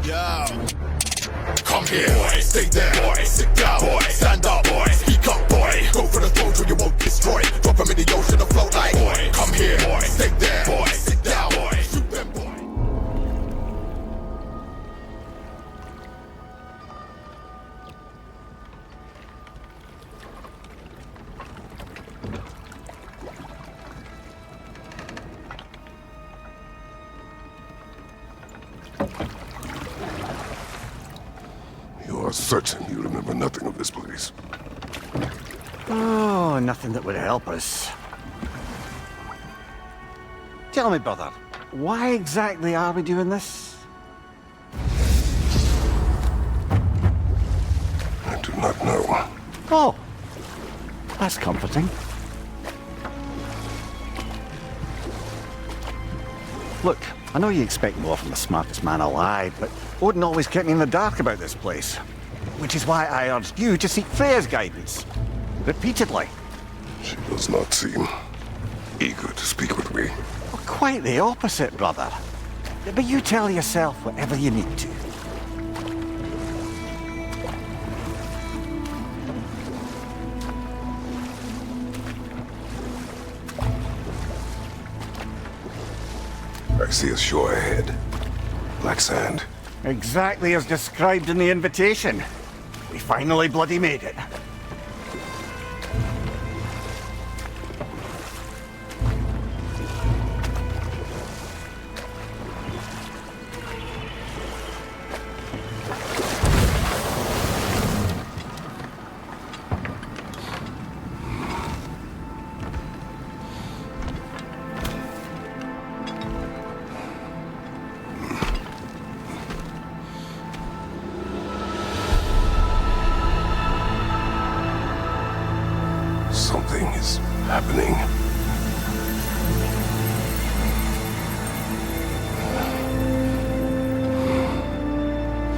Yo. Come here, boy. Stay there, boy. Sit down, boy. Stand up, boy. Speak up, boy. Go for the throne so you won't destroy. Drop him in the ocean and float like, boy. Come here, boy. Stay there, boy. Sit down, boy. Shoot them, boy. You are certain you remember nothing of this place? Oh, nothing that would help us. Tell me, brother, why exactly are we doing this? I do not know. Oh, that's comforting. Look, I know you expect more from the smartest man alive, but Odin always kept me in the dark about this place. Which is why I urged you to seek Freya's guidance. Repeatedly. She does not seem eager to speak with me. Well, quite the opposite, brother. But you tell yourself whatever you need to. I see a shore ahead. Black sand. Exactly as described in the invitation. We finally bloody made it. Something is happening.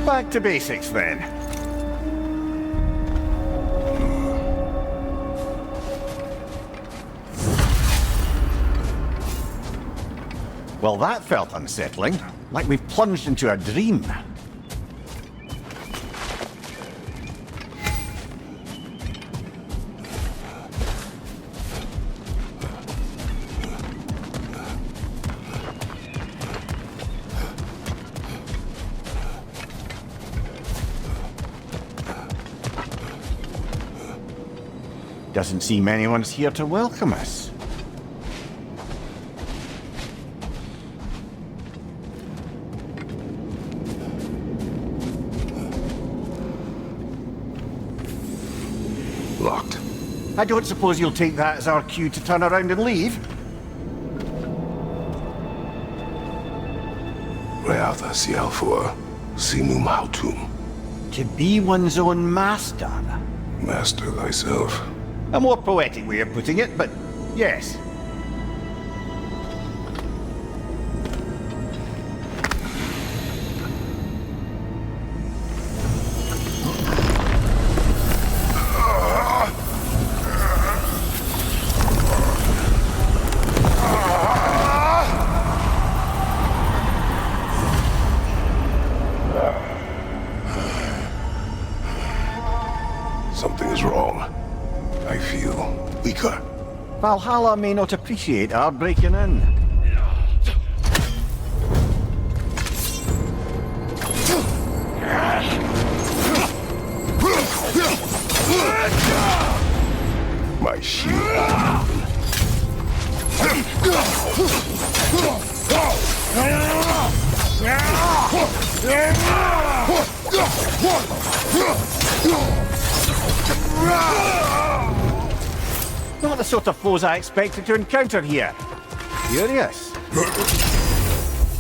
Back to basics then. Well, that felt unsettling. Like we've plunged into a dream. Doesn't seem anyone's here to welcome us. Locked. I don't suppose you'll take that as our cue to turn around and leave? Reatha Sialfor, Sinum Hautum. To be one's own master. Master thyself. A more poetic way of putting it, but yes. Something is wrong. I feel weaker. Valhalla may not appreciate our breaking in. My shield. Not the sort of foes I expected to encounter here. Curious.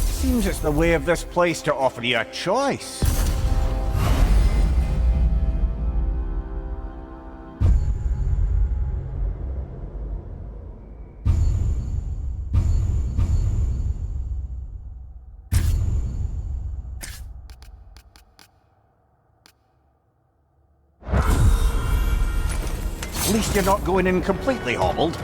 Seems it's the way of this place to offer you a choice. At least you're not going in completely hobbled.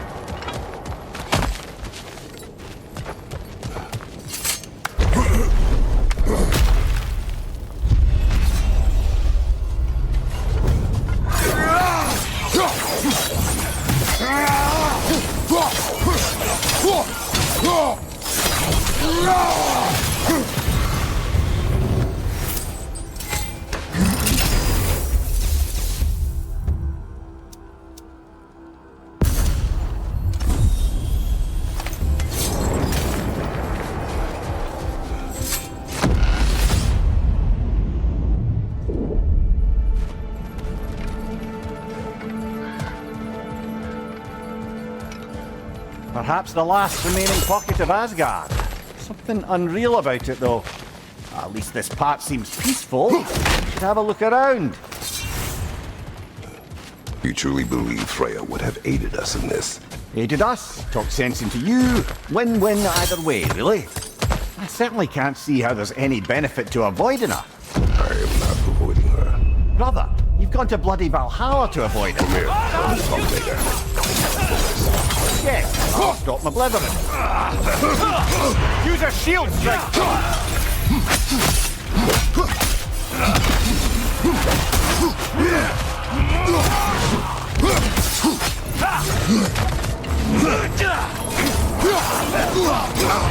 Perhaps the last remaining pocket of Asgard. Something unreal about it, though. At least this part seems peaceful. Should have a look around. You truly believe Freya would have aided us in this? Aided us, talked sense into you. Win-win either way, really. I certainly can't see how there's any benefit to avoiding her. I am not avoiding her. Brother, you've gone to bloody Valhalla to avoid her. Come here. Let's talk later. Yes, I'll stop my blithering. Use a shield strike.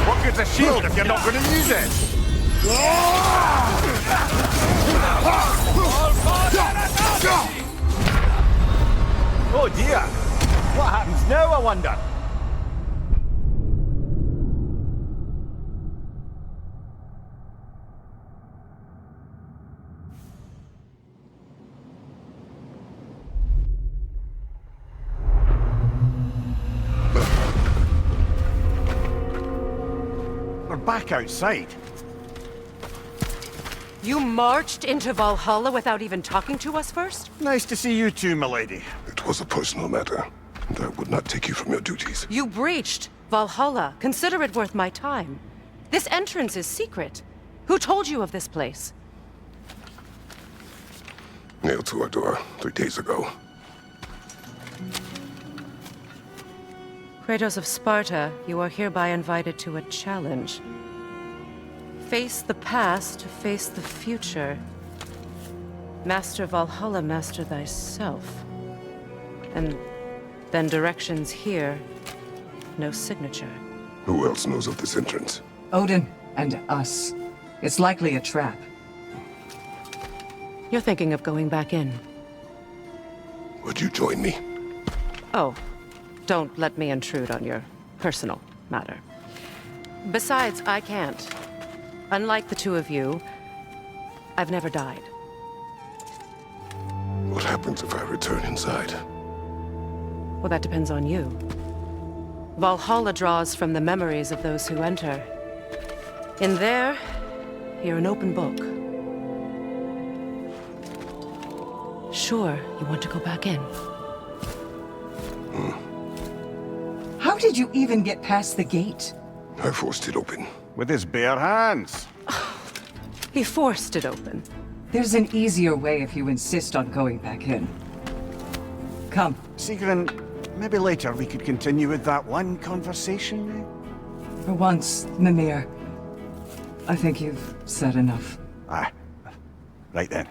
What good's a shield if you're not going to use it? Oh dear! What happens now, I wonder? We're back outside. You marched into Valhalla without even talking to us first? Nice to see you too, milady. It was a personal matter, and I would not take you from your duties. You breached Valhalla. Consider it worth my time. This entrance is secret. Who told you of this place? Nailed to our door 3 days ago. Kratos of Sparta, you are hereby invited to a challenge. Face the past to face the future. Master Valhalla, master thyself. And then directions here, no signature. Who else knows of this entrance? Odin and us. It's likely a trap. You're thinking of going back in. Would you join me? Oh, don't let me intrude on your personal matter. Besides, I can't. Unlike the two of you, I've never died. What happens if I return inside? Well, that depends on you. Valhalla draws from the memories of those who enter. In there, you're an open book. Sure, you want to go back in. How did you even get past the gate? I forced it open. With his bare hands. He forced it open. There's an easier way if you insist on going back in. Come. Sigrun, maybe later we could continue with that one conversation. For once, Mimir. I think you've said enough. Ah, right then.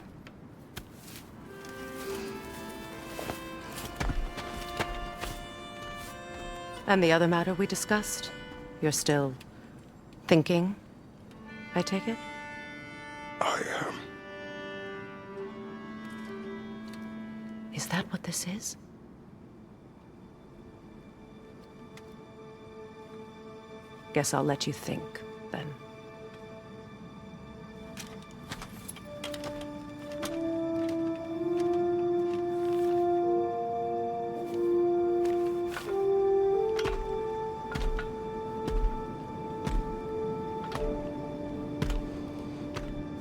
And the other matter we discussed? You're still thinking, I take it? I am. Is that what this is? Guess I'll let you think, then.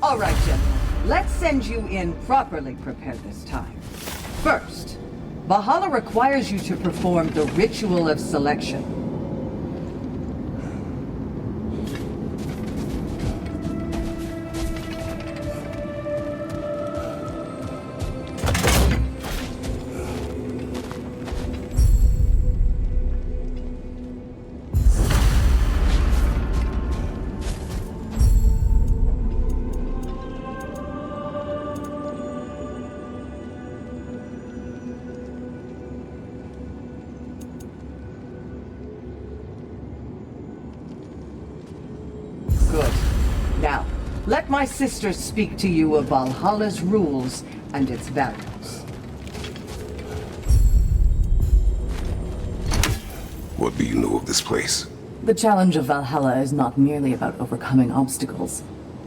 All right, gentlemen. Let's send you in properly prepared this time. First, Valhalla requires you to perform the ritual of selection. Good. Now, let my sisters speak to you of Valhalla's rules and its values. What do you know of this place? The challenge of Valhalla is not merely about overcoming obstacles.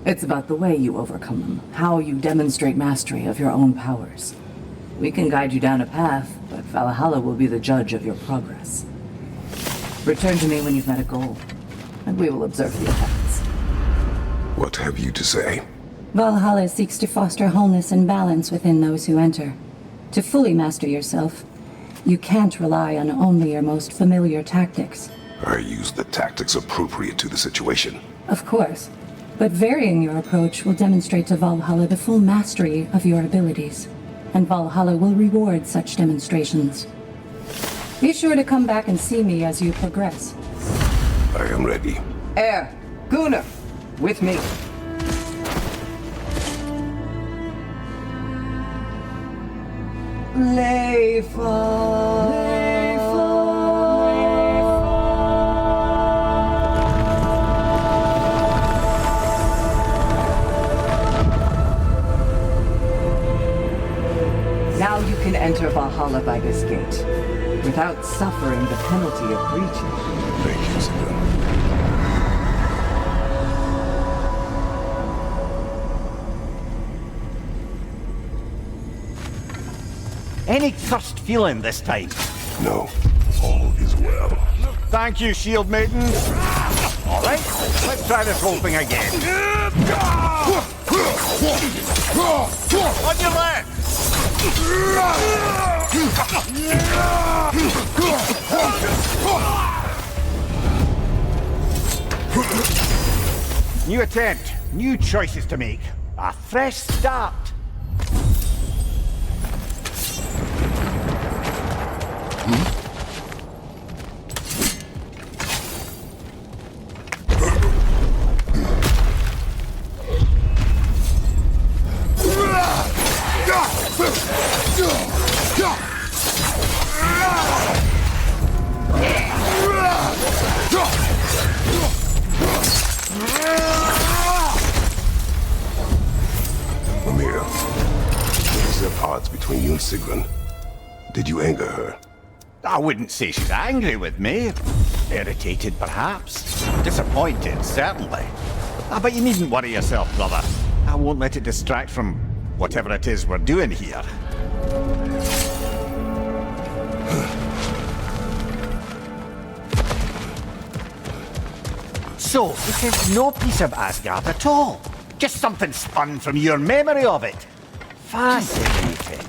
It's about the way you overcome them, how you demonstrate mastery of your own powers. We can guide you down a path, but Valhalla will be the judge of your progress. Return to me when you've met a goal, and we will observe the effects. What have you to say? Valhalla seeks to foster wholeness and balance within those who enter. To fully master yourself, you can't rely on only your most familiar tactics. I use the tactics appropriate to the situation. Of course, but varying your approach will demonstrate to Valhalla the full mastery of your abilities, and Valhalla will reward such demonstrations. Be sure to come back and see me as you progress. I am ready. Air, Gunnar, with me. Now you can enter Valhalla by this gate, without suffering the penalty of breaching. Thank you, Setelah. Any cursed feeling this time? No, all is well. Thank you, shield maidens. All right, let's try this whole thing again. On your left. New attempt, new choices to make. A fresh start. Between you and Sigrun. Did you anger her? I wouldn't say she's angry with me. Irritated, perhaps. Disappointed, certainly. But you needn't worry yourself, brother. I won't let it distract from whatever it is we're doing here. So, this is no piece of Asgard at all. Just something spun from your memory of it. Fascinating.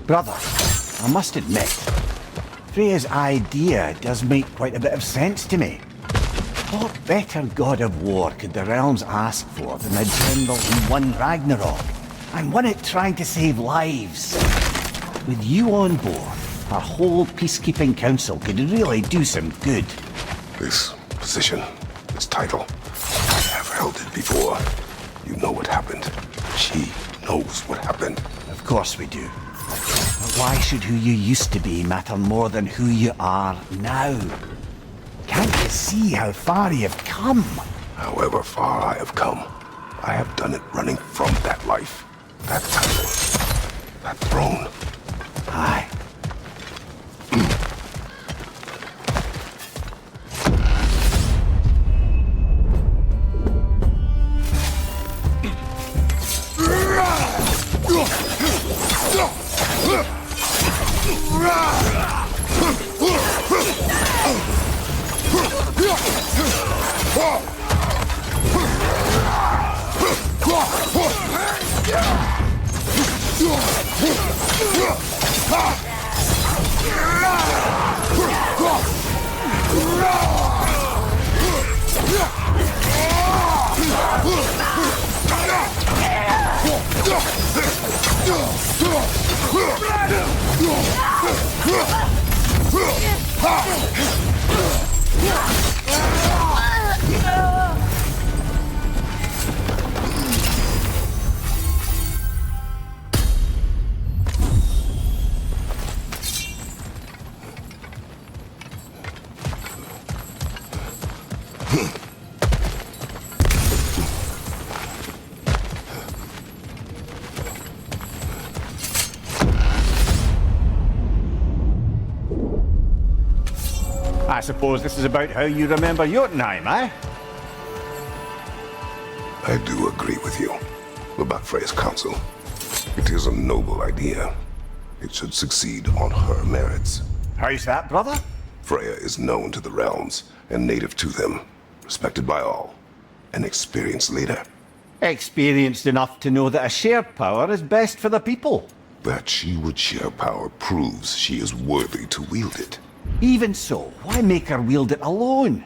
Brother, I must admit, Freya's idea does make quite a bit of sense to me. What better god of war could the realms ask for than a general who won Ragnarok, and won it trying to save lives? With you on board, our whole peacekeeping council could really do some good. This position, this title, I have held it before. You know what happened. She knows what happened. Of course we do. But why should who you used to be matter more than who you are now? Can't you see how far you've come? However far I have come, I have done it running from that life, that title, that throne. Aye. I suppose this is about how you remember Jotunheim, eh? I do agree with you about Freya's counsel. It is a noble idea. It should succeed on her merits. How's that, brother? Freya is known to the realms and native to them, respected by all. An experienced leader. Experienced enough to know that a shared power is best for the people. That she would share power proves she is worthy to wield it. Even so, why make her wield it alone?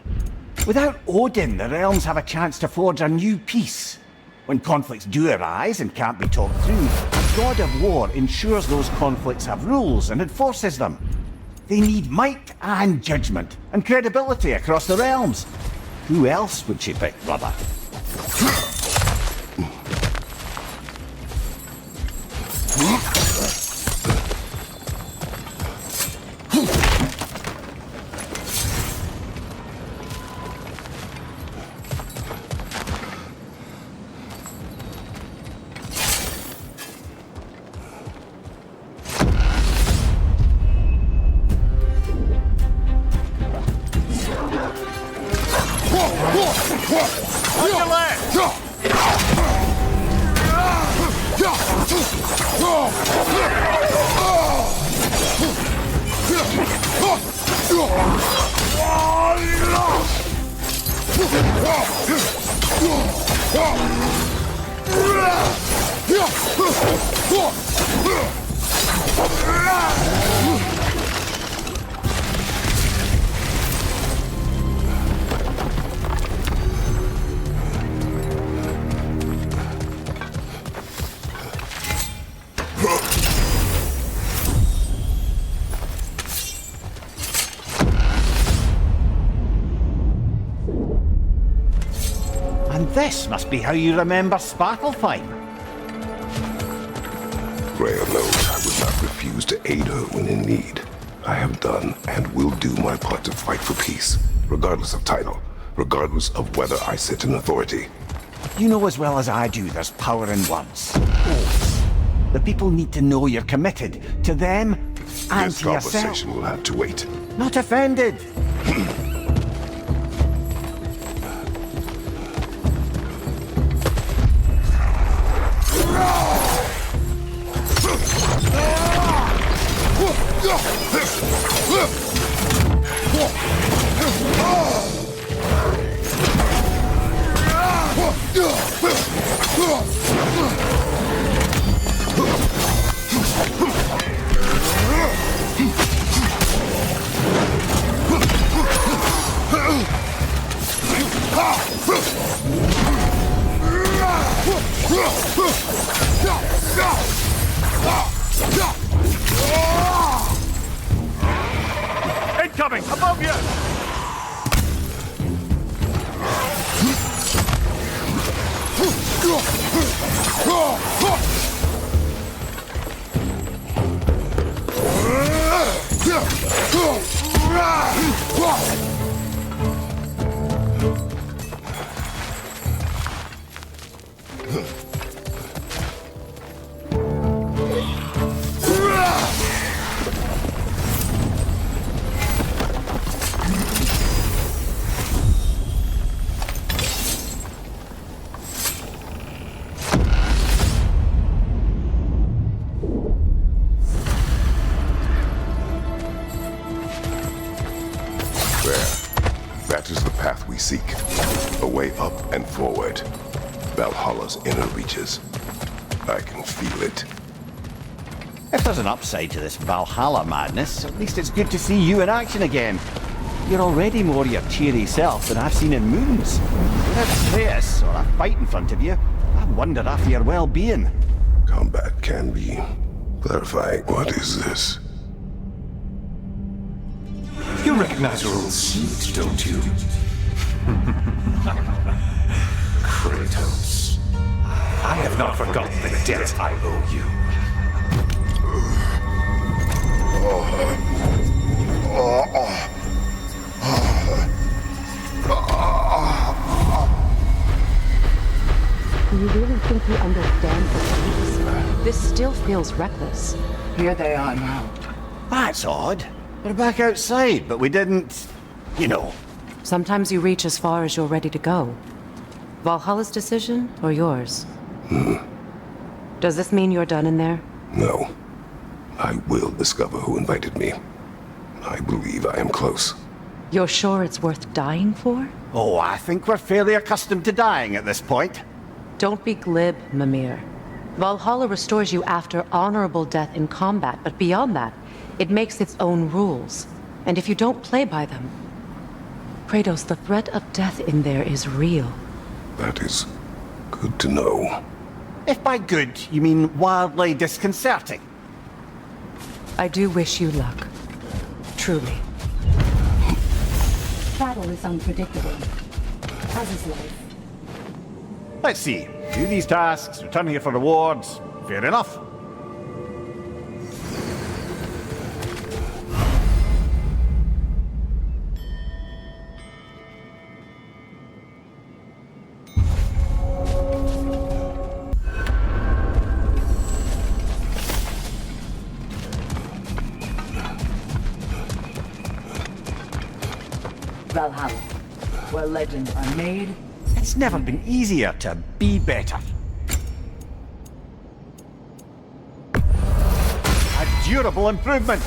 Without Odin, the realms have a chance to forge a new peace. When conflicts do arise and can't be talked through, a god of war ensures those conflicts have rules and enforces them. They need might and judgment and credibility across the realms. Who else would she pick, brother? This must be how you remember Svartalfheim. Freya knows I would not refuse to aid her when in need. I have done and will do my part to fight for peace, regardless of title, regardless of whether I sit in authority. You know as well as I do there's power in words. Oaths. The people need to know you're committed to them and This to yourself. conversation will have to wait. Not offended. Incoming! Above you! That is the path we seek. A way up and forward. Valhalla's inner reaches. I can feel it. If there's an upside to this Valhalla madness, at least it's good to see you in action again. You're already more your cheery self than I've seen in moons. Without Kratos or a fight in front of you, I wonder after your well-being. Combat can be clarifying. What is this? You recognize your old seat, don't you? Kratos. I have not forgotten the debt I owe you. Do you really think you understand the stakes? This still feels reckless. Here they are now. That's odd. We're back outside, but we didn't... you know. Sometimes you reach as far as you're ready to go. Valhalla's decision, or yours? Does this mean you're done in there? No. I will discover who invited me. I believe I am close. You're sure it's worth dying for? Oh, I think we're fairly accustomed to dying at this point. Don't be glib, Mimir. Valhalla restores you after honorable death in combat, but beyond that, it makes its own rules. And if you don't play by them... Kratos, the threat of death in there is real. That is good to know. If by good, you mean wildly disconcerting. I do wish you luck. Truly. Battle is unpredictable, as is life. Let's see. Do these tasks, return here for rewards. Fair enough. Valhalla, where legends are made. It's never been easier to be better. A durable improvement.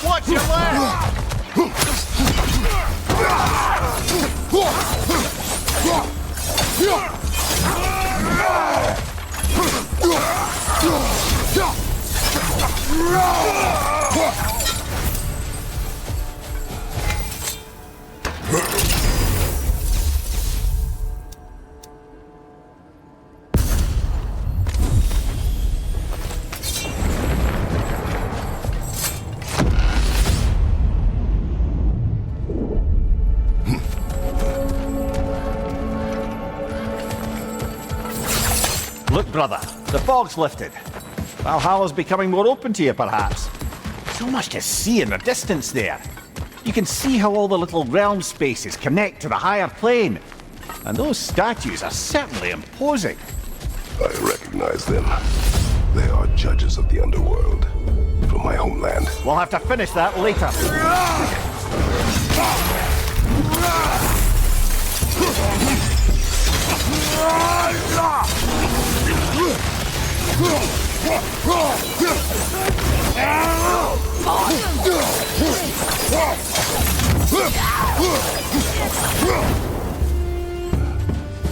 Watch your left! Look, brother, the fog's lifted. Valhalla's becoming more open to you, perhaps. So much to see in the distance there. You can see how all the little realm spaces connect to the higher plane. And those statues are certainly imposing. I recognize them. They are judges of the underworld from my homeland. We'll have to finish that later.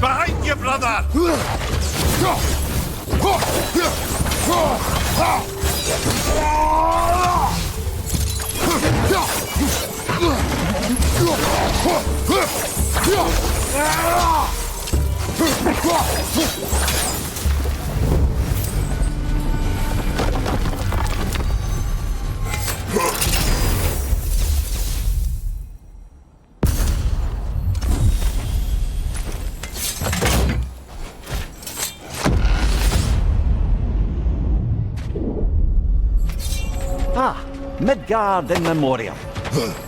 Behind you, brother! Midgard in memoriam.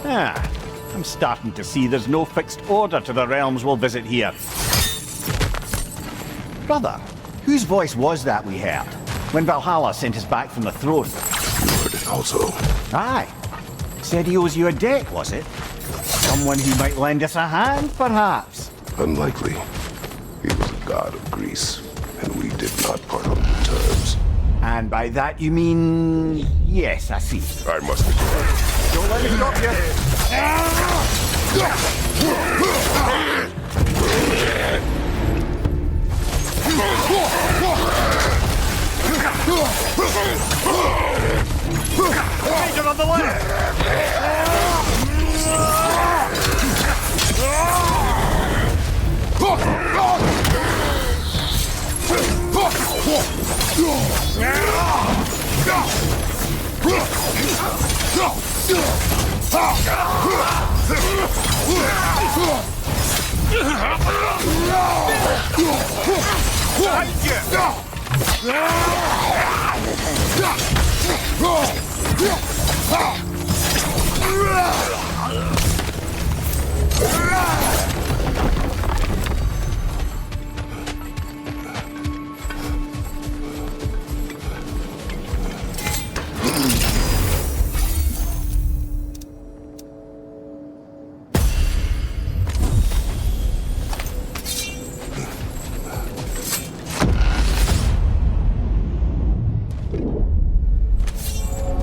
I'm starting to see there's no fixed order to the realms we'll visit here. Brother, whose voice was that we heard when Valhalla sent us back from the throne? You heard it also. Aye. Said he owes you a debt, was it? Someone who might lend us a hand, perhaps? Unlikely. He was a god of Greece, and we did not part on good terms. And by that you mean... Yes, I see. I must declare. Don't let me stop you. Danger on the left!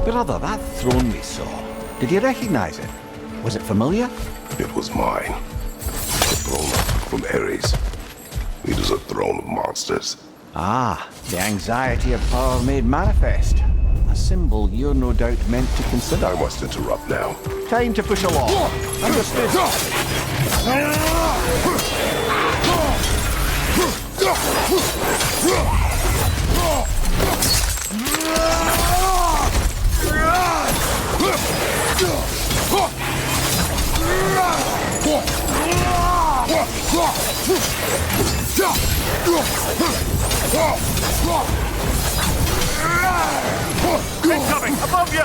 Brother, that throne we saw, did you recognize it? Was it familiar? It was mine. A throne from Ares. It is a throne of monsters. Ah, the anxiety of power made manifest. A symbol you're no doubt meant to consider. I must interrupt now. Time to push along. Understood. Incoming! Above you!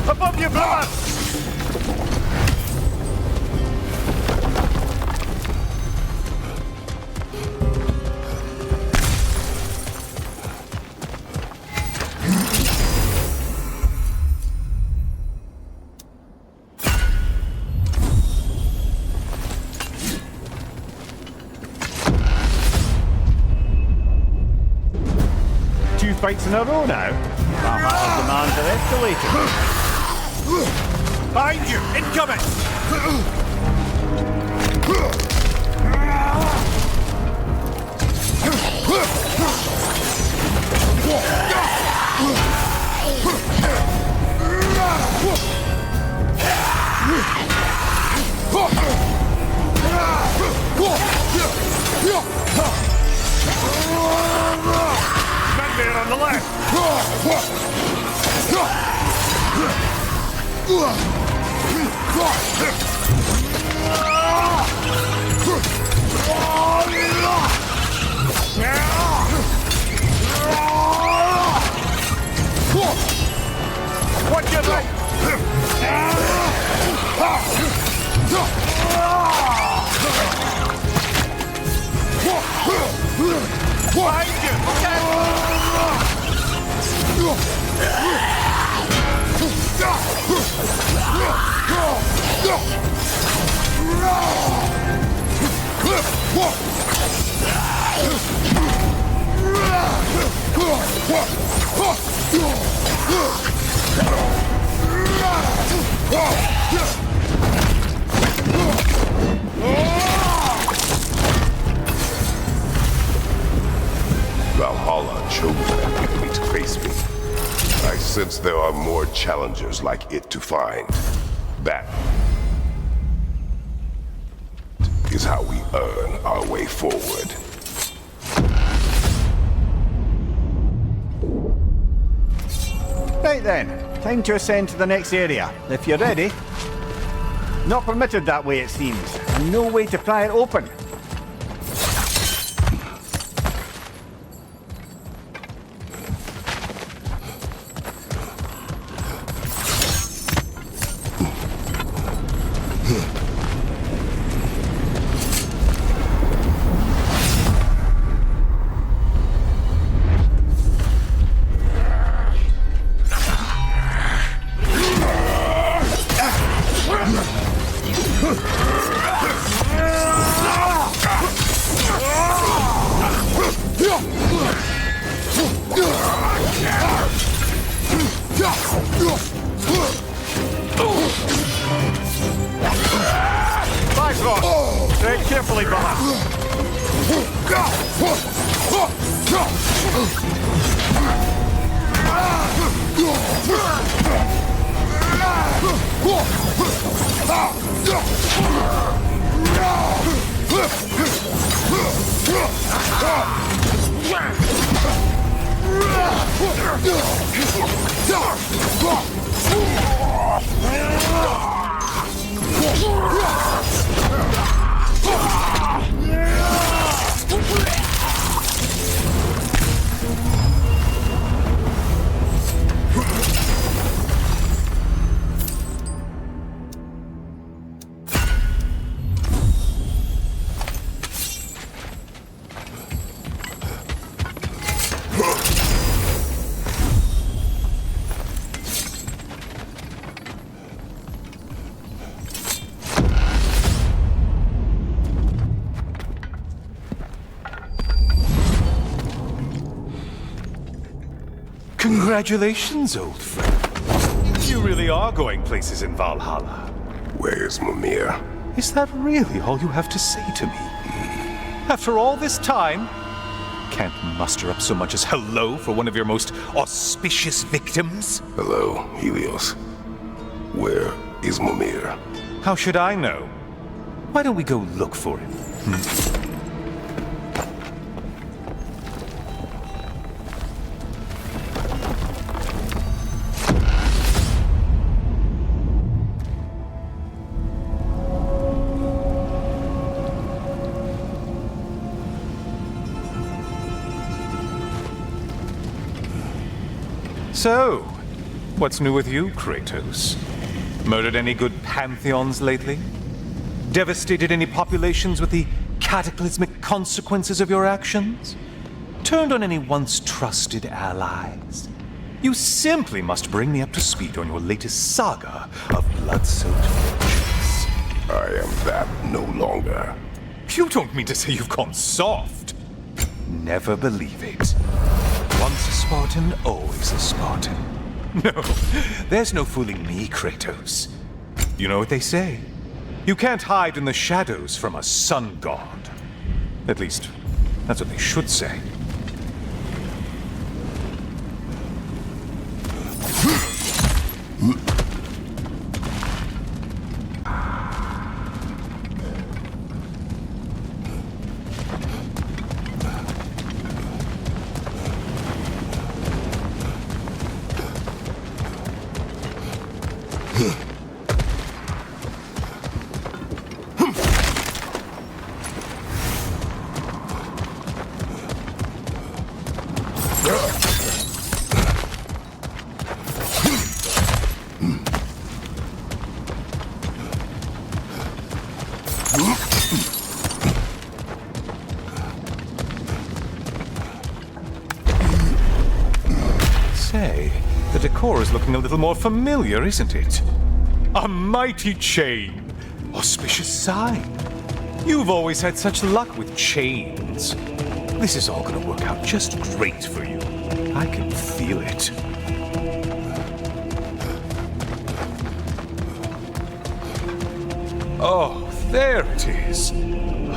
Above you, brother! Two fights in a row now. Valhalla's demands are escalating. Behind you! Incoming! Men there on the left! Watch your right! Behind you! Valhalla chose an enemy to face me. I sense there are more challengers like it to find. That is how we earn our way forward. Right then, time to ascend to the next area. If you're ready. Not permitted that way, it seems, and no way to pry it open. Tread carefully, Baha. Congratulations, old friend. You really are going places in Valhalla. Where's Mimir? Is that really all you have to say to me? After all this time, can't muster up so much as hello for one of your most auspicious victims? Hello, Helios. Where is Mimir? How should I know? Why don't we go look for him? So, what's new with you, Kratos? Murdered any good pantheons lately? Devastated any populations with the cataclysmic consequences of your actions? Turned on any once trusted allies? You simply must bring me up to speed on your latest saga of blood-soaked fortunes. I am that no longer. You don't mean to say you've gone soft? Never believe it. Once a Spartan, always a Spartan. No, there's no fooling me, Kratos. You know what they say? You can't hide in the shadows from a sun god. At least, that's what they should say. Say, the decor is looking a little more familiar, isn't it? A mighty chain. Auspicious sign. You've always had such luck with chains. This is all gonna work out just great for you. I can feel it. Oh, there it is.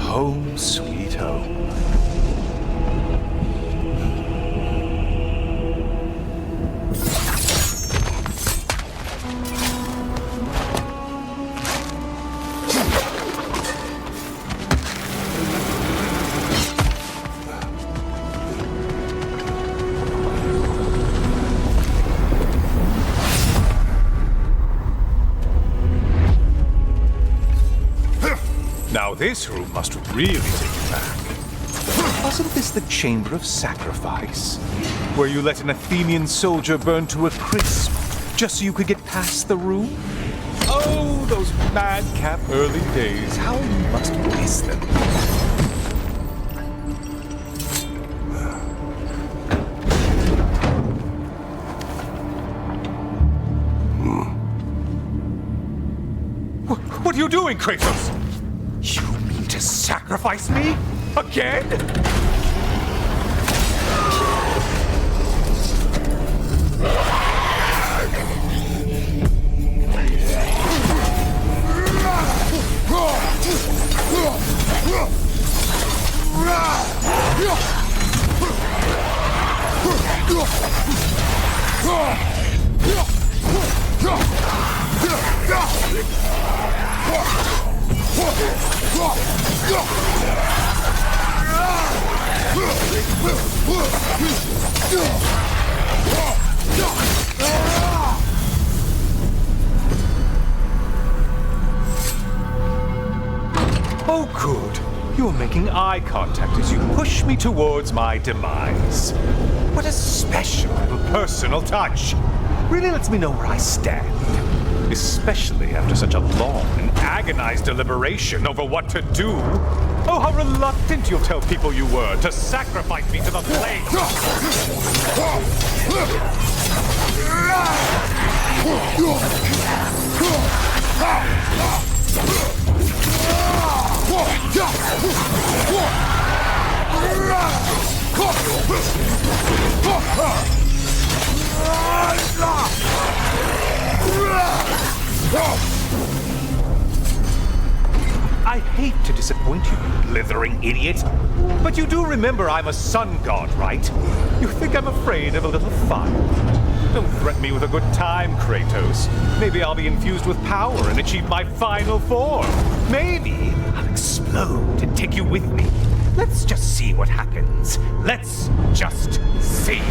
Home sweet home. this room must really take you back. Wasn't this the Chamber of Sacrifice? Where you let an Athenian soldier burn to a crisp, just so you could get past the room? Oh, those madcap early days. How you must miss them. What are you doing, Kratos? You mean to sacrifice me? Again? Oh, good. You're making eye contact as you push me towards my demise. What a special little personal touch. Really lets me know where I stand. Especially after such a long and agonized deliberation over what to do. Oh, how reluctant you'll tell people you were to sacrifice me to the flames. I hate to disappoint you, blithering idiot, but you do remember I'm a sun god, right? You think I'm afraid of a little fun? Don't threaten me with a good time, Kratos. Maybe I'll be infused with power and achieve my final form. Maybe I'll explode and take you with me. Let's just see what happens. Let's just see.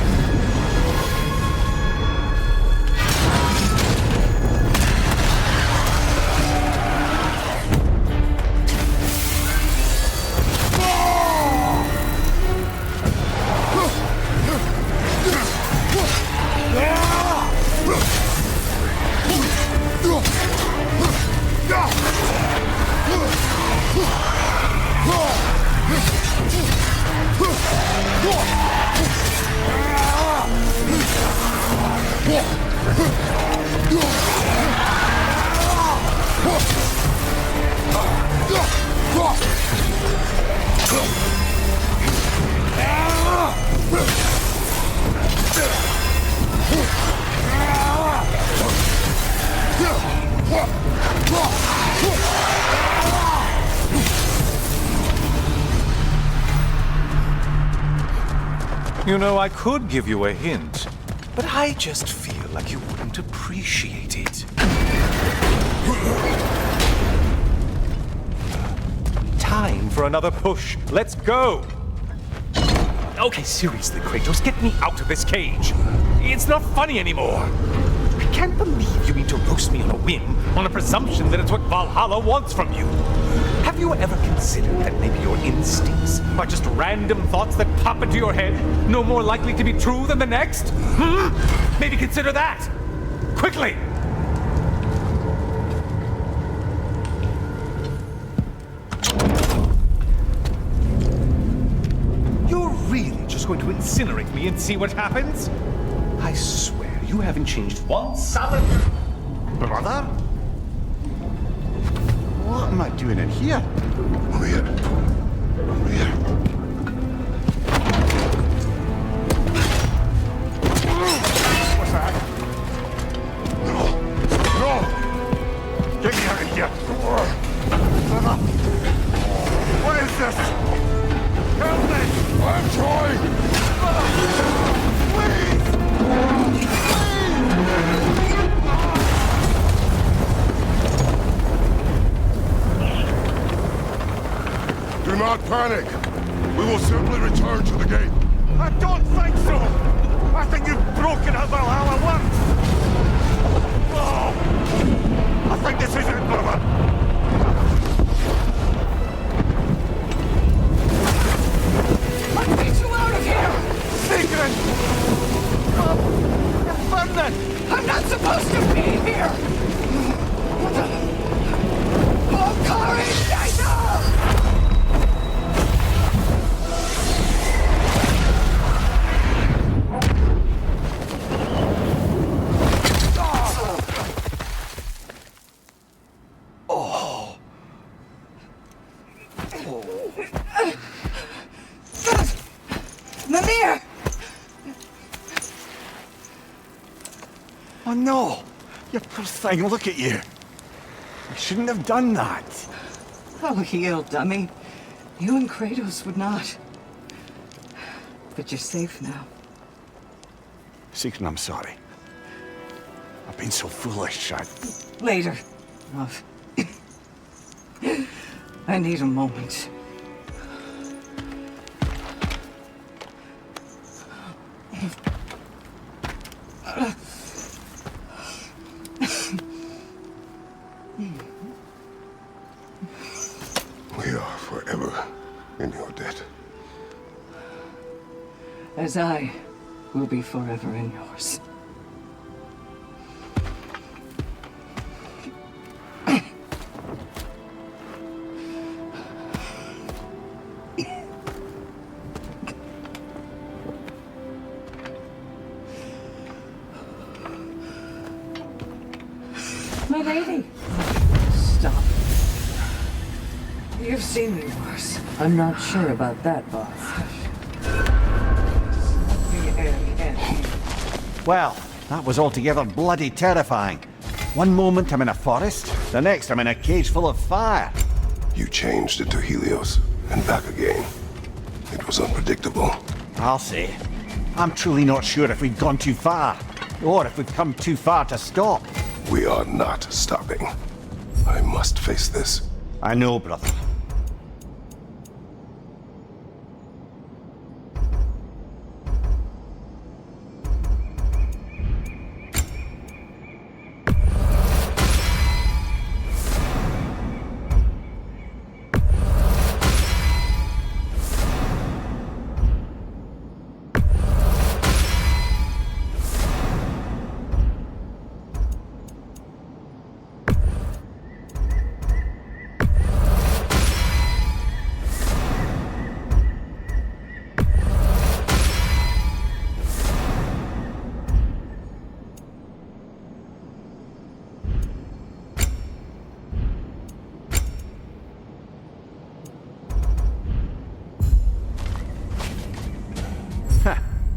You know, I could give you a hint, but I just feel like you wouldn't appreciate it. Time for another push. Let's go! Okay, seriously, Kratos, get me out of this cage. It's not funny anymore. I can't believe you mean to roast me on a whim, on a presumption that it's what Valhalla wants from you. Have you ever considered that maybe your instincts are just random thoughts that pop into your head, no more likely to be true than the next? Maybe consider that! Quickly! You're really just going to incinerate me and see what happens? I swear you haven't changed one solid... Brother? What am I doing in here? Over here. Over here. What's that? No! Get me out of here! Brother? What is this? Help me! I'm trying! Do not panic. We will simply return to the gate. I don't think so! I think you've broken at Valhalla once! Oh! I think this is it, brother! no! You poor thing, look at you. You shouldn't have done that. Oh, heal, dummy. You and Kratos would not. But you're safe now. Seeker, I'm sorry. I've been so foolish, Later. Oh. I need a moment. We are forever in your debt. As I will be forever in yours. My lady. Stop. You've seen me worse. I'm not sure about that, boss. Well, that was altogether bloody terrifying. One moment I'm in a forest, the next I'm in a cage full of fire. You changed into Helios and back again. It was unpredictable. I'll say. I'm truly not sure if we've gone too far, or if we've come too far to stop. We are not stopping. I must face this. I know, brother.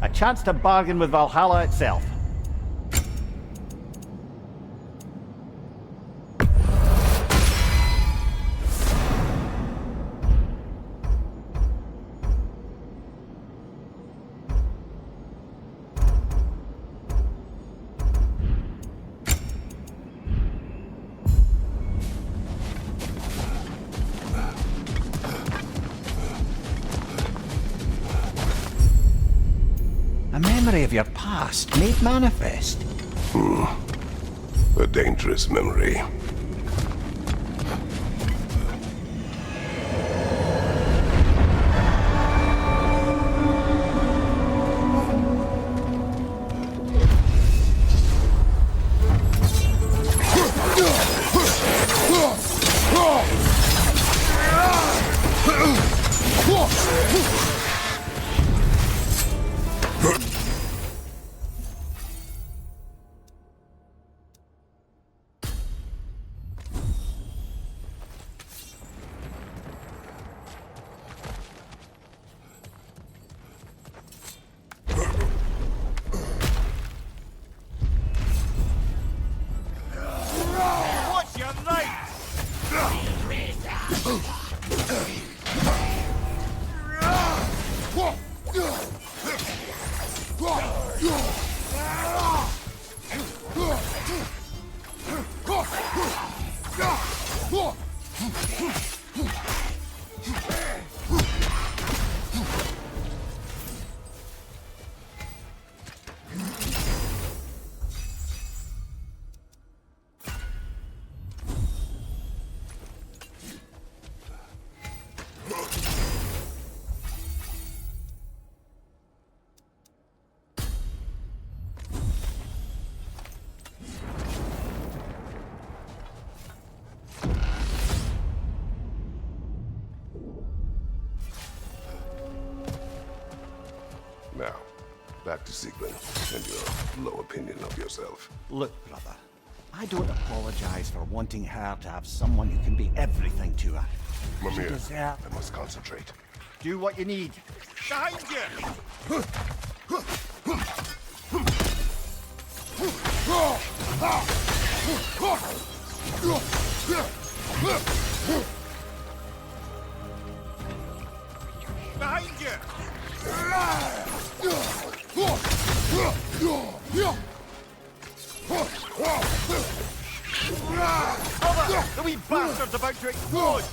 A chance to bargain with Valhalla itself. A memory of your past made manifest. A dangerous memory. Now, back to Siegmund and your low opinion of yourself. Look, brother, I don't apologize for wanting her to have someone who can be everything to her. Mimir, deserves- I must concentrate. Do what you need. Behind you! Behind you! Cover! The wee bastard's about to explode!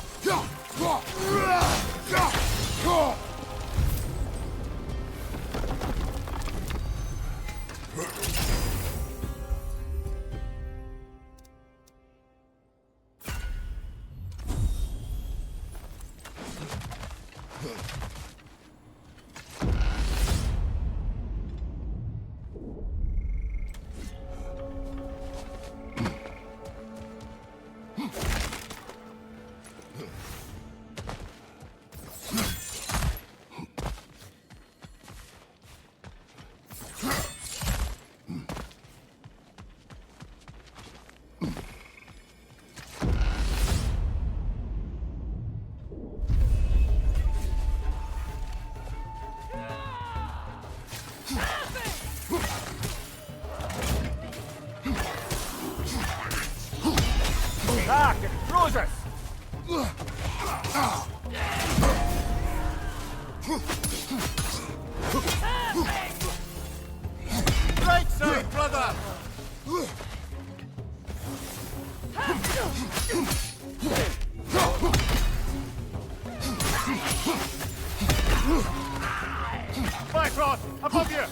Back and throws us! Right side, brother! Bifrost, above you!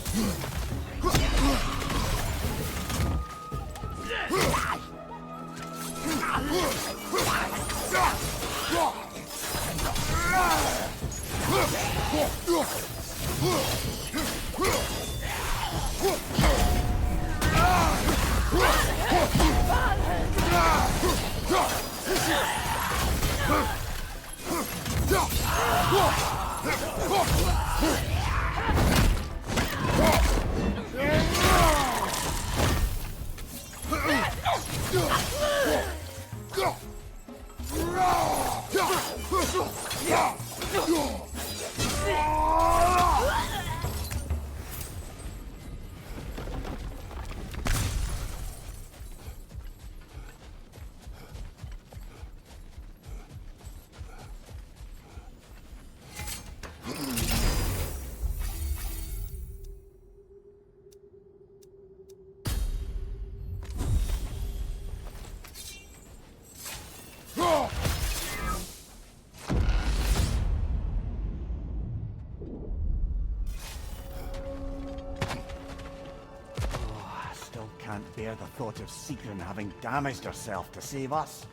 Can't bear the thought of Sigrun having damaged herself to save us.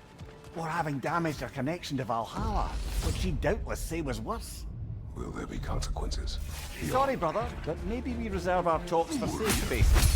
Or having damaged her connection to Valhalla, which she'd doubtless say was worse. Will there be consequences? Sorry, brother, but maybe we reserve our talks for safe spaces.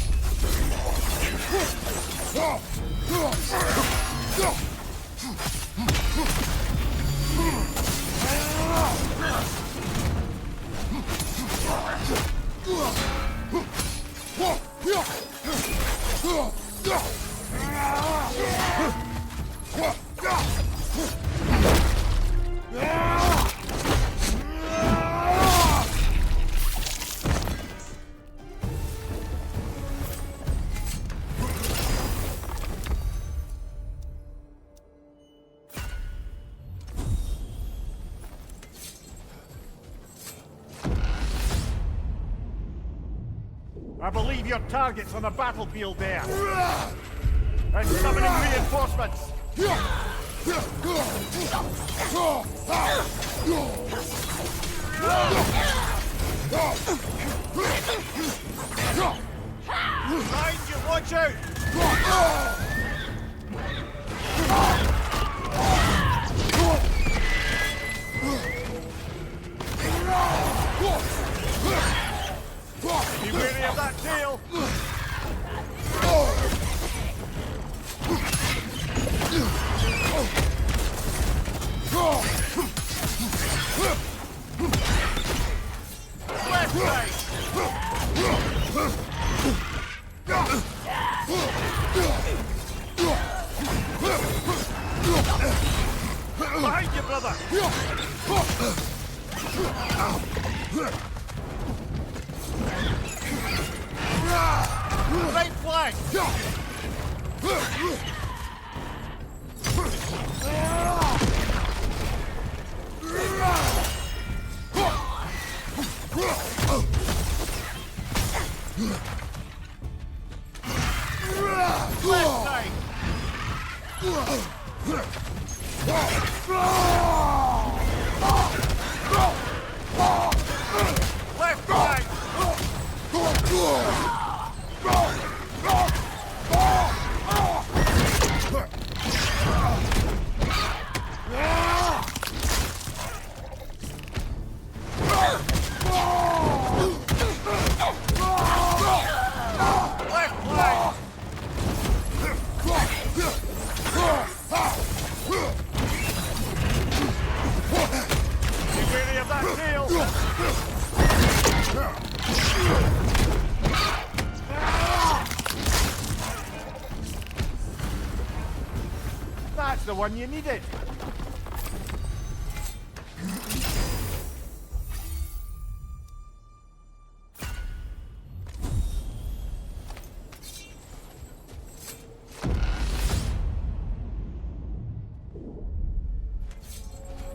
I believe your target's on the battlefield there. I'm summoning reinforcements. Behind you, watch out! Be wary of that tail! Left side! Behind you, brother! Right flank! Left side! Left side! Left flank! You wary of that tail? That's the one you needed.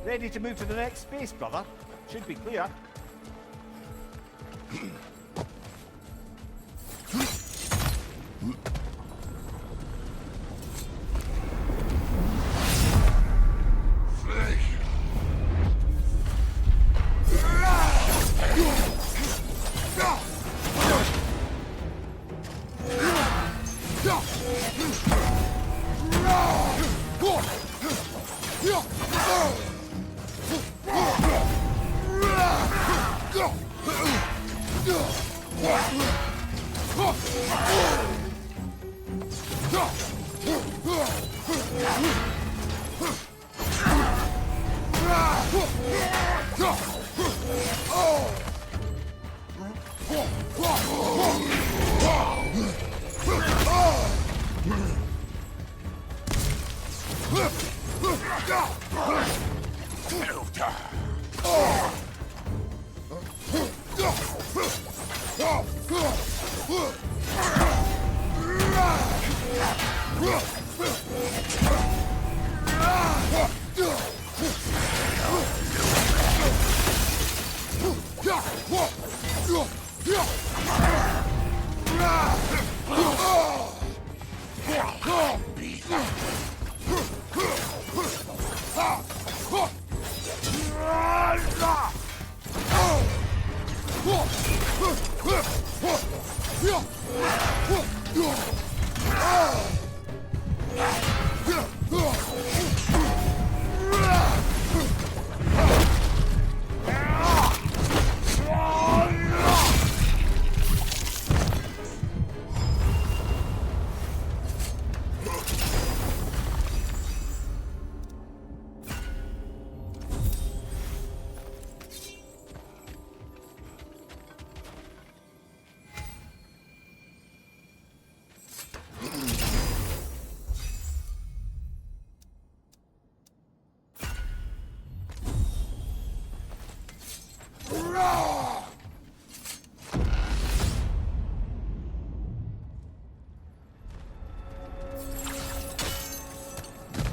Ready to move to the next space, brother? Should be clear.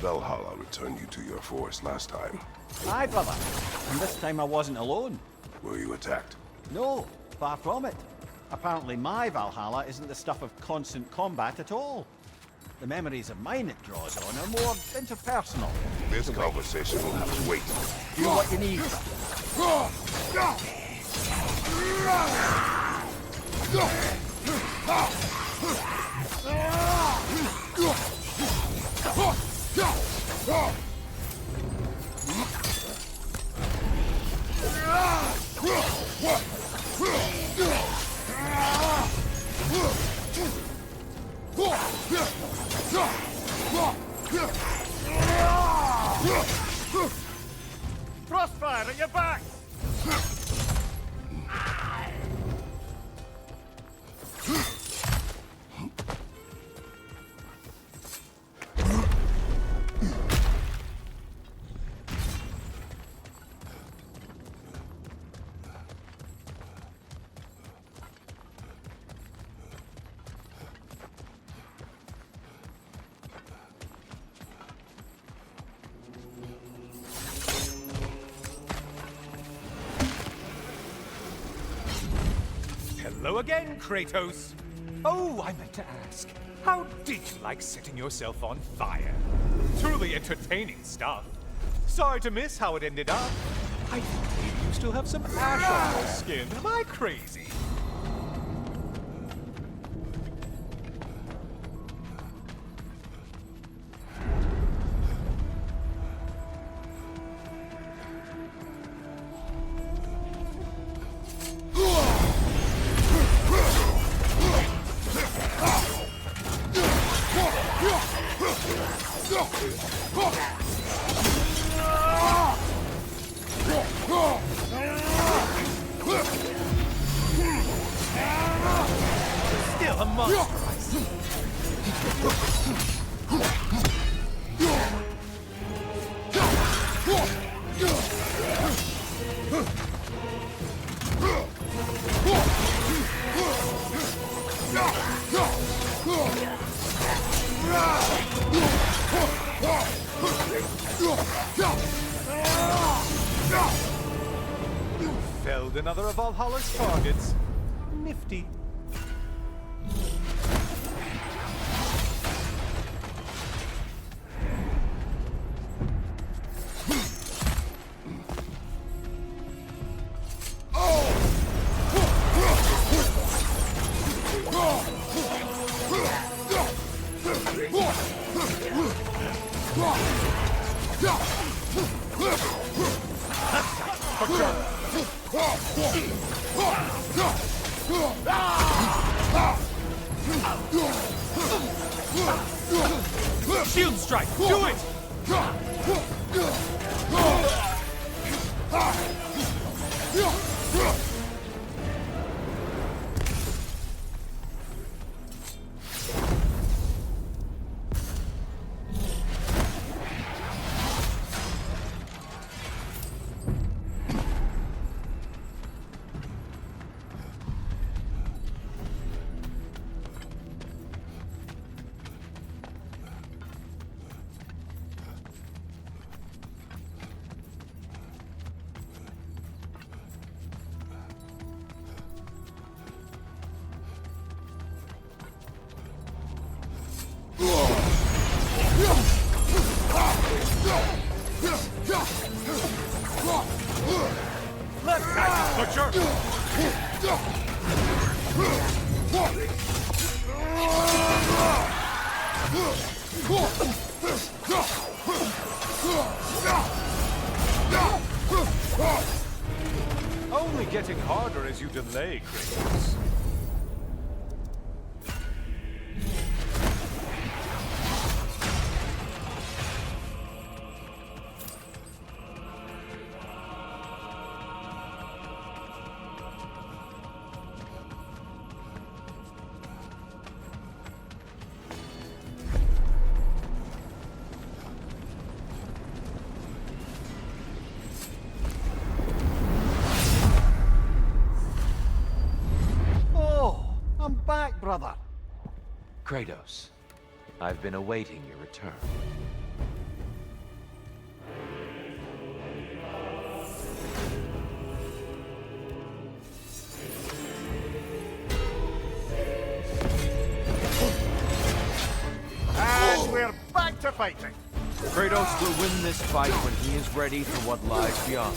Valhalla returned you to your force last time. Aye, brother. And this time I wasn't alone. Were you attacked? No, far from it. Apparently my Valhalla isn't the stuff of constant combat at all. The memories of mine it draws on are more interpersonal. This conversation will have to wait. Do what you need. Crossfire at your back! Hello again, Kratos. Oh, I meant to ask, how did you like setting yourself on fire? Truly entertaining stuff. Sorry to miss how it ended up. I think maybe you still have some ash on your skin. Am I crazy? Still a monster, I see. Felled another of Valhalla's targets. Nifty. Shield strike! Do it! Only getting harder as you delay, Kratos. Brother. Kratos, I've been awaiting your return. And we're back to fighting. Kratos will win this fight when he is ready for what lies beyond.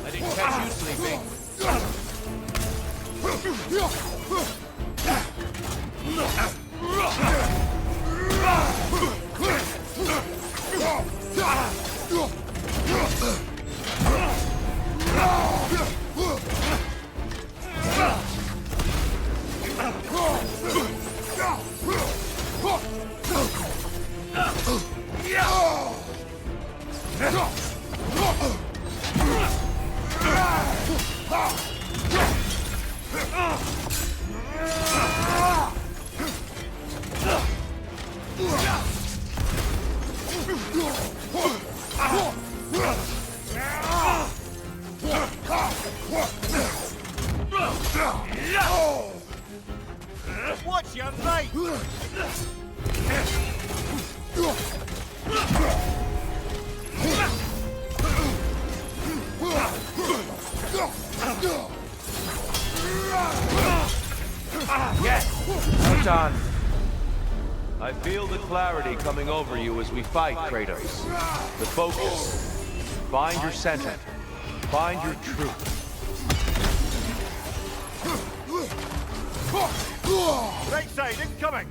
I didn't catch you sleeping. Watch your right! Yes! Well done. I feel the clarity coming over you as we fight, Kratos. The focus. Find your center. Find your truth. Right side, incoming!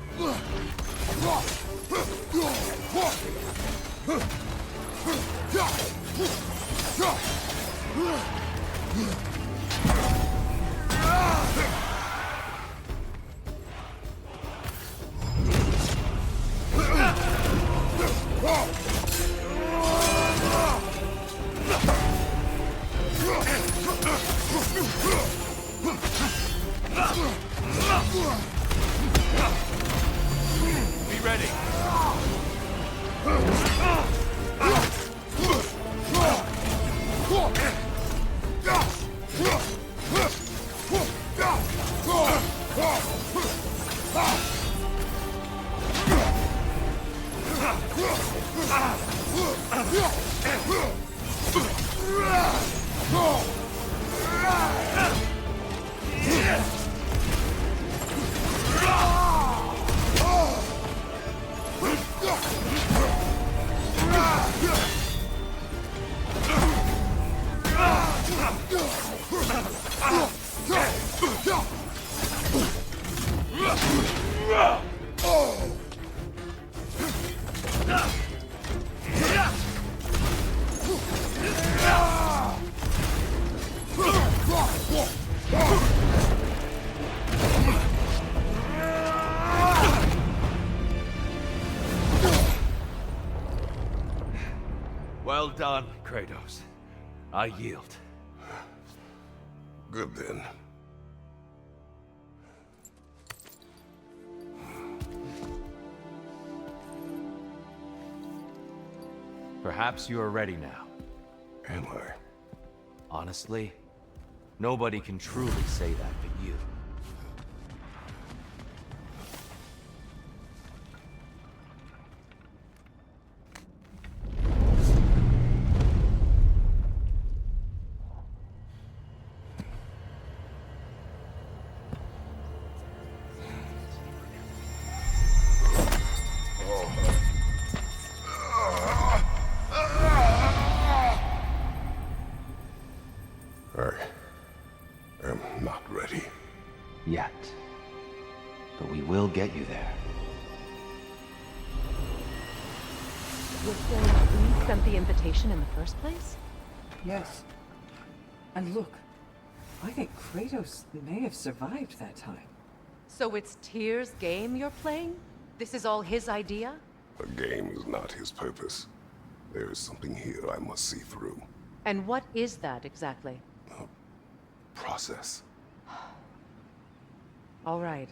Be ready. Well done, Kratos. I yield. Good then. Perhaps you are ready now. Am I? Honestly, nobody can truly say that but you. I am not ready. Yet. But we will get you there. Was there who sent the invitation in the first place? Yes. And look, I think Kratos may have survived that time. So it's Tyr's game you're playing? This is all his idea? The game is not his purpose. There is something here I must see through. And what is that exactly? Process. All right.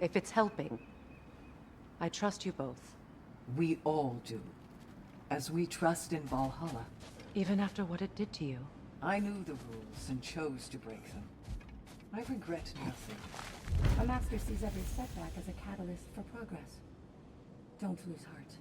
If it's helping, I trust you both. We all do. As we trust in Valhalla. Even after what it did to you. I knew the rules and chose to break them. I regret nothing. A master sees every setback as a catalyst for progress. Don't lose heart.